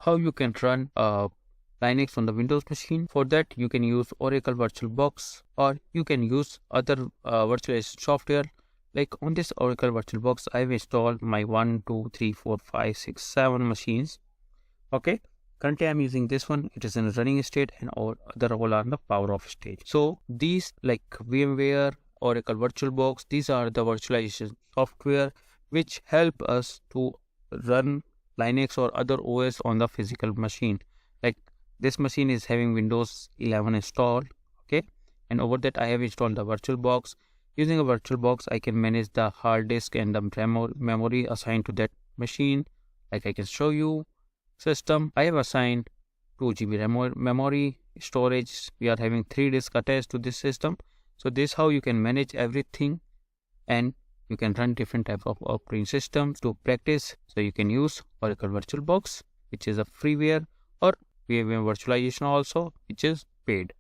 how you can run Linux on the Windows machine. For that, you can use Oracle VirtualBox, or you can use other virtualization software. Like on this Oracle VirtualBox, I've installed my 1, 2, 3, 4, 5, 6, 7 machines. Okay, currently I'm using this one. It is in a running state, and all other all are in the power off stage. So these, like VMware, Oracle VirtualBox, these are the virtualization software which help us to run Linux or other OS on the physical machine. Like this machine is having Windows 11 installed. Okay, and over that I have installed the VirtualBox. Using a VirtualBox, I can manage the hard disk and the memory assigned to that machine. Like I can show you. System, I have assigned 2 GB memory storage. We are having 3 disks attached to this system. So this how you can manage everything, and you can run different type of operating systems to practice. So you can use Oracle VirtualBox, which is a freeware, or VMware virtualization also, which is paid.